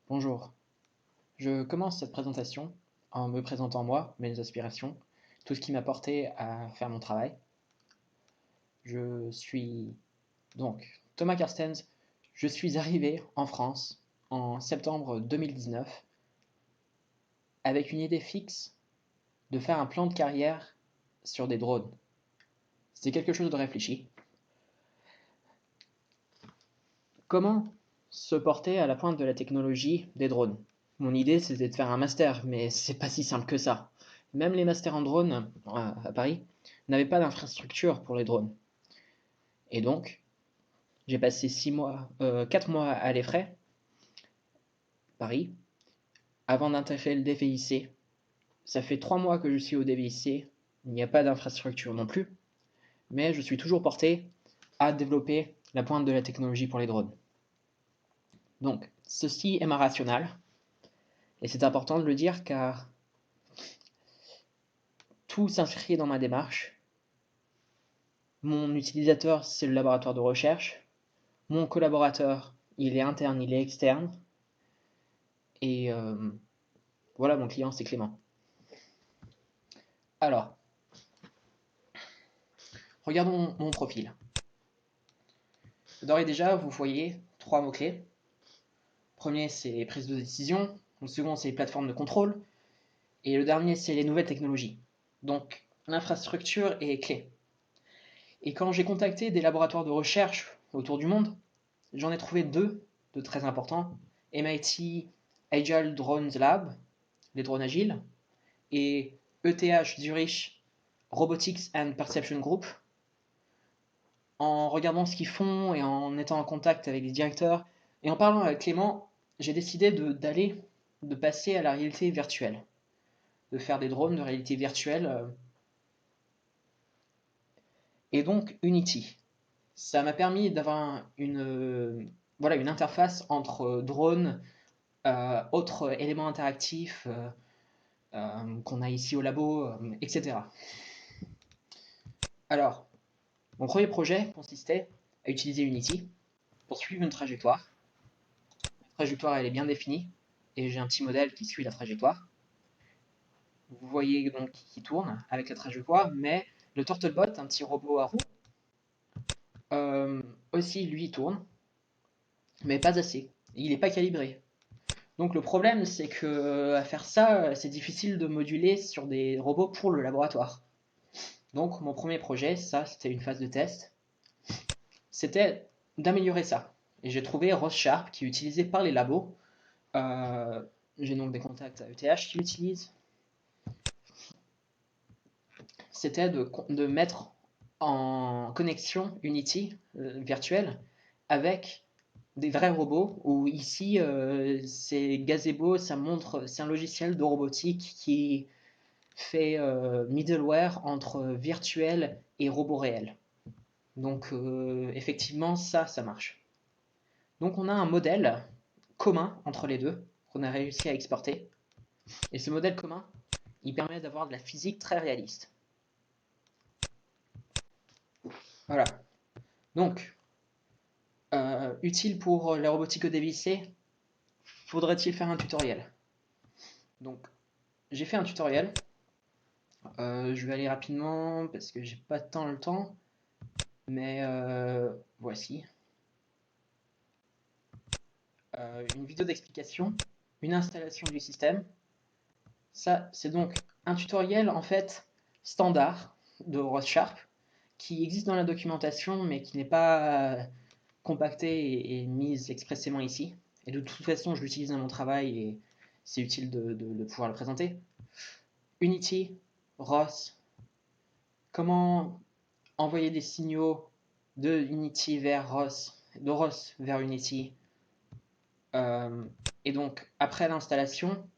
Bonjour, je commence cette présentation en me présentant moi, mes aspirations, tout ce qui m'a porté à faire mon travail. Je suis donc Thomas Carstens, je suis arrivé en France en septembre 2019 avec une idée fixe de faire un plan de carrière sur des drones. C'était quelque chose de réfléchi. Comment se porter à la pointe de la technologie des drones? Mon idée c'était de faire un master, mais c'est pas si simple que ça. Même les masters en drone à Paris n'avaient pas d'infrastructure pour les drones. Et donc, j'ai passé 4 mois à l'EFRAY, Paris, avant d'intégrer le DVIC. Ça fait 3 mois que je suis au DVIC, il n'y a pas d'infrastructure non plus, mais je suis toujours porté à développer la pointe de la technologie pour les drones. Donc, ceci est ma rationale, et c'est important de le dire car tout s'inscrit dans ma démarche. Mon utilisateur, c'est le laboratoire de recherche. Mon collaborateur, il est interne, il est externe. Et voilà, mon client, c'est Clément. Alors, regardons mon profil. D'ores et déjà, vous voyez 3 mots-clés. Le premier, c'est prise de décision. Le second, c'est plateforme de contrôle. Et le dernier, c'est les nouvelles technologies. Donc, l'infrastructure est clé. Et quand j'ai contacté des laboratoires de recherche autour du monde, j'en ai trouvé 2 de très importants. MIT Agile Drones Lab, les drones agiles, et ETH Zurich Robotics and Perception Group. En regardant ce qu'ils font et en étant en contact avec les directeurs et en parlant avec Clément, j'ai décidé de passer à la réalité virtuelle, de faire des drones de réalité virtuelle. Et donc Unity. Ça m'a permis d'avoir une interface entre drones, autres éléments interactifs qu'on a ici au labo, etc. Alors, mon premier projet consistait à utiliser Unity pour suivre une trajectoire. La trajectoire elle est bien définie et j'ai un petit modèle qui suit la trajectoire. Vous voyez donc qui tourne avec la trajectoire, mais le Turtlebot, un petit robot à roues, aussi lui tourne, mais pas assez. Il n'est pas calibré. Donc le problème c'est que à faire ça, c'est difficile de moduler sur des robots pour le laboratoire. Donc mon premier projet, ça c'était une phase de test, c'était d'améliorer ça. Et j'ai trouvé Ross Sharp qui est utilisé par les labos. Euh, j'ai donc des contacts à ETH qui l'utilisent. C'était de mettre en connexion Unity virtuelle avec des vrais robots, où ici c'est Gazebo, ça montre, c'est un logiciel de robotique qui fait middleware entre virtuel et robot réel. Donc effectivement ça marche. Donc on a un modèle commun entre les deux qu'on a réussi à exporter. Et ce modèle commun, il permet d'avoir de la physique très réaliste. Voilà. Donc, utile pour la robotique au DVC, faudrait-il faire un tutoriel? Donc, j'ai fait un tutoriel. Je vais aller rapidement parce que j'ai pas tant le temps. Mais voici. Une vidéo d'explication, une installation du système. Ça, c'est donc un tutoriel en fait standard de Ross Sharp qui existe dans la documentation mais qui n'est pas compacté et mise expressément ici. Et de toute façon, je l'utilise dans mon travail et c'est utile de pouvoir le présenter. Unity, ROS, comment envoyer des signaux de Unity vers ROS, de ROS vers Unity. Et donc, après l'installation,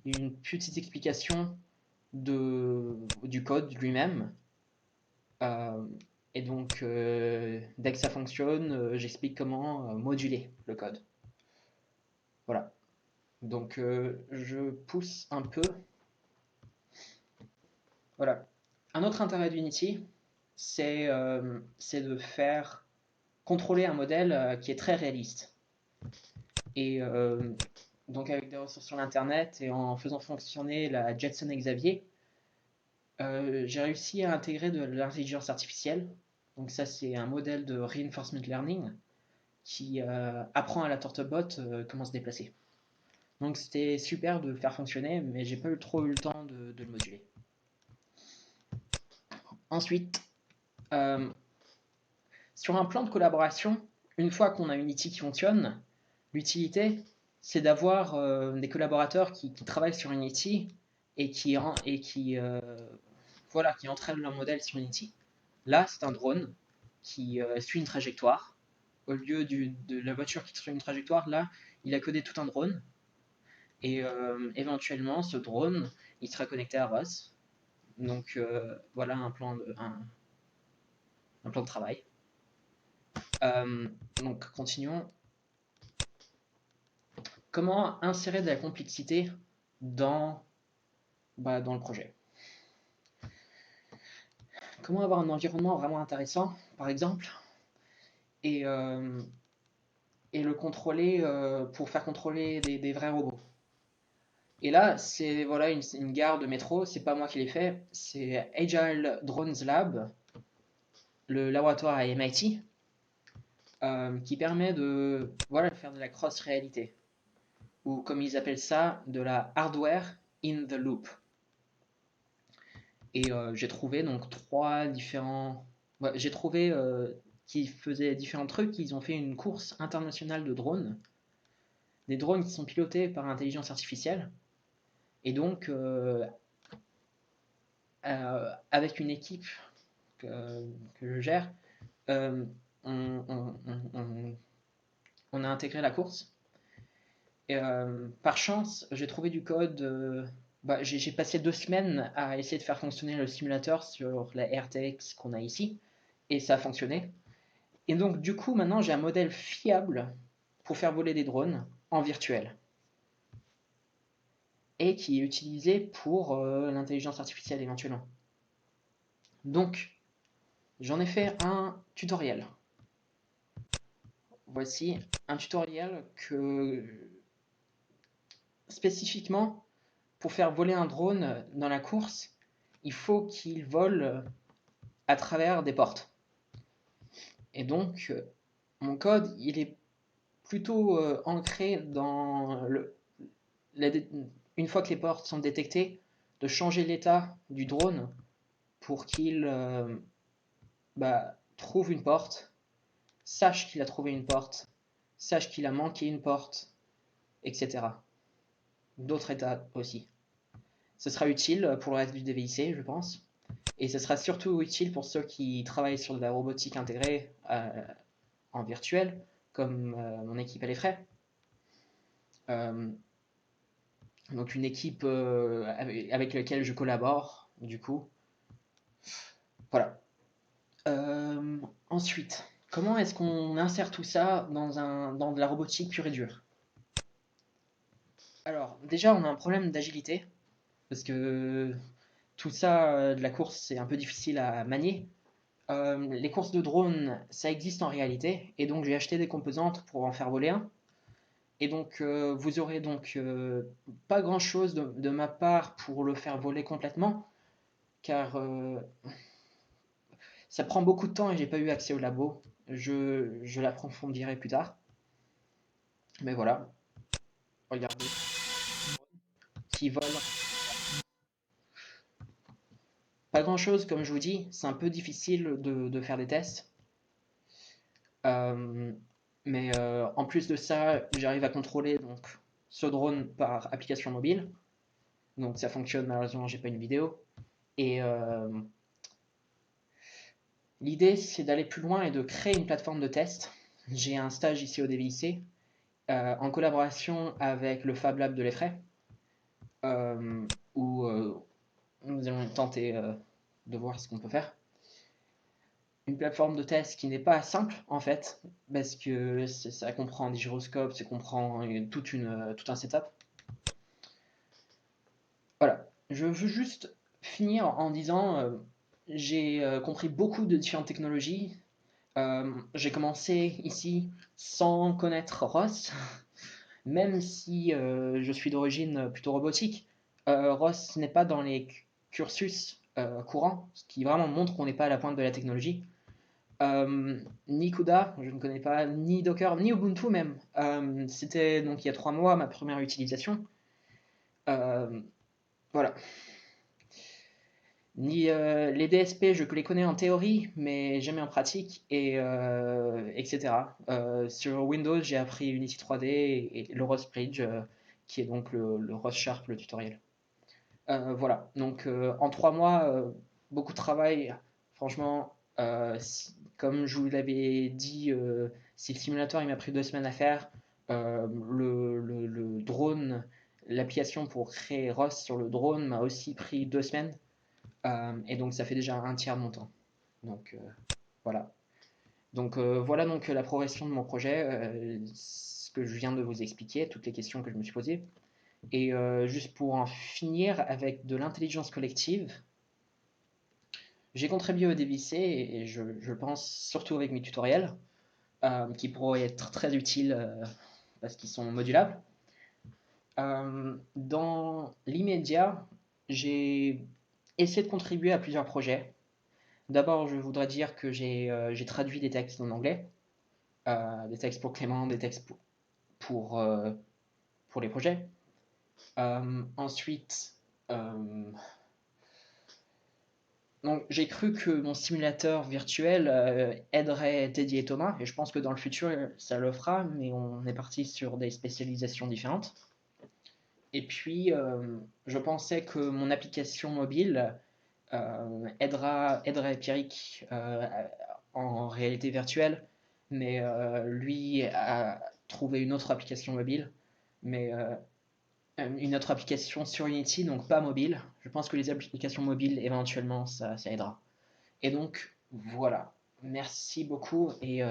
une petite explication du code lui-même. Euh, et donc, dès que ça fonctionne, j'explique comment moduler le code. Voilà. Donc, je pousse un peu. Voilà. Un autre intérêt d'Unity, c'est de faire contrôler un modèle qui est très réaliste. Et donc avec des ressources sur l'internet et en faisant fonctionner la Jetson Xavier, j'ai réussi à intégrer de l'intelligence artificielle. Donc ça, c'est un modèle de reinforcement learning qui apprend à la Tortobot comment se déplacer. Donc c'était super de le faire fonctionner, mais j'ai pas trop eu le temps de le moduler. Ensuite, euh, sur un plan de collaboration, une fois qu'on a Unity qui fonctionne, l'utilité, c'est d'avoir des collaborateurs qui travaillent sur Unity et voilà, qui entraînent leur modèle sur Unity. Là, c'est un drone qui suit une trajectoire. Au lieu de la voiture qui suit une trajectoire, là, il a codé tout un drone. Et éventuellement, ce drone, il sera connecté à ROS. Donc voilà un plan de travail. Donc continuons. Comment insérer de la complexité dans, dans le projet? Comment avoir un environnement vraiment intéressant, par exemple, et, euh, et le contrôler pour faire contrôler des vrais robots. Et là, c'est voilà une gare de métro, c'est pas moi qui l'ai fait, c'est Agile Drones Lab, le laboratoire à MIT, qui permet de voilà, faire de la cross-réalité, ou comme ils appellent ça, de la hardware in the loop. Et j'ai trouvé donc trois différents. Ouais, j'ai trouvé qui faisaient différents trucs. Ils ont fait une course internationale de drones, des drones qui sont pilotés par intelligence artificielle, et donc avec une équipe que je gère, euh, on, on- on- on a intégré la course. Et par chance, j'ai trouvé du code. J'ai passé 2 semaines à essayer de faire fonctionner le simulateur sur la RTX qu'on a ici, et ça a fonctionné. Et donc, du coup, maintenant, j'ai un modèle fiable pour faire voler des drones en virtuel et qui est utilisé pour l'intelligence artificielle éventuellement. Donc, j'en ai fait un tutoriel. Voici un tutoriel que spécifiquement pour faire voler un drone dans la course, il faut qu'il vole à travers des portes. Et donc, mon code, il est plutôt ancré dans une fois que les portes sont détectées, de changer l'état du drone pour qu'il trouve une porte, sache qu'il a trouvé une porte, sache qu'il a manqué une porte, etc. D'autres états aussi. Ce sera utile pour le reste du DVIC, je pense. Et ce sera surtout utile pour ceux qui travaillent sur de la robotique intégrée en virtuel, comme mon équipe à l'effray. Donc une équipe avec laquelle je collabore, du coup. Voilà. Euh, Ensuite, comment est-ce qu'on insère tout ça dans de la robotique pure et dure? Alors, déjà, on a un problème d'agilité, parce que tout ça, de la course, c'est un peu difficile à manier. Les courses de drones, ça existe en réalité, et donc j'ai acheté des composantes pour en faire voler un. Et donc, vous aurez donc pas grand-chose de ma part pour le faire voler complètement, car ça prend beaucoup de temps et j'ai pas eu accès au labo. Je l'approfondirai plus tard. Mais voilà, regardez, qui vole. Pas grand-chose, comme je vous dis, c'est un peu difficile de faire des tests. Euh, mais en plus de ça, j'arrive à contrôler donc ce drone par application mobile. Donc ça fonctionne, malheureusement, j'ai pas une vidéo. Et l'idée, c'est d'aller plus loin et de créer une plateforme de test. J'ai un stage ici au DVIC en collaboration avec le Fab Lab de l'Effray, où nous allons tenter de voir ce qu'on peut faire. Une plateforme de test qui n'est pas simple en fait, parce que ça comprend des gyroscopes, ça comprend tout un setup. Voilà, je veux juste finir en disant j'ai compris beaucoup de différentes technologies. J'ai commencé ici sans connaître ROS, Même si je suis d'origine plutôt robotique, ROS n'est pas dans les cursus courants, ce qui vraiment montre qu'on n'est pas à la pointe de la technologie. Ni CUDA, je ne connais pas, ni Docker, ni Ubuntu même. C'était donc il y a 3 mois ma première utilisation. Euh, voilà. Ni les DSP, je les connais en théorie, mais jamais en pratique, et etc. Sur Windows, j'ai appris Unity 3D et le Rust Bridge, qui est donc le Rust Sharp, le tutoriel. Voilà, donc en 3 mois, beaucoup de travail. Franchement, comme je vous l'avais dit, si le simulateur il m'a pris 2 semaines à faire, le drone, l'application pour créer Rust sur le drone m'a aussi pris 2 semaines. Et donc ça fait déjà un tiers de mon temps. Donc voilà. Donc voilà donc la progression de mon projet, ce que je viens de vous expliquer, toutes les questions que je me suis posées. Et juste pour en finir avec de l'intelligence collective, j'ai contribué au DVC et je pense surtout avec mes tutoriels, qui pourraient être très utiles parce qu'ils sont modulables. Dans l'immédiat, j'ai essayé de contribuer à plusieurs projets. D'abord, je voudrais dire que j'ai traduit des textes en anglais, des textes pour Clément, des textes pour les projets. Ensuite, euh, donc, j'ai cru que mon simulateur virtuel aiderait Teddy et Thomas, et je pense que dans le futur, ça le fera, mais on est parti sur des spécialisations différentes. Et puis, je pensais que mon application mobile aiderait Pierrick en réalité virtuelle, mais lui a trouvé une autre application mobile, mais une autre application sur Unity, donc pas mobile. Je pense que les applications mobiles, éventuellement, ça aidera. Et donc, voilà. Merci beaucoup et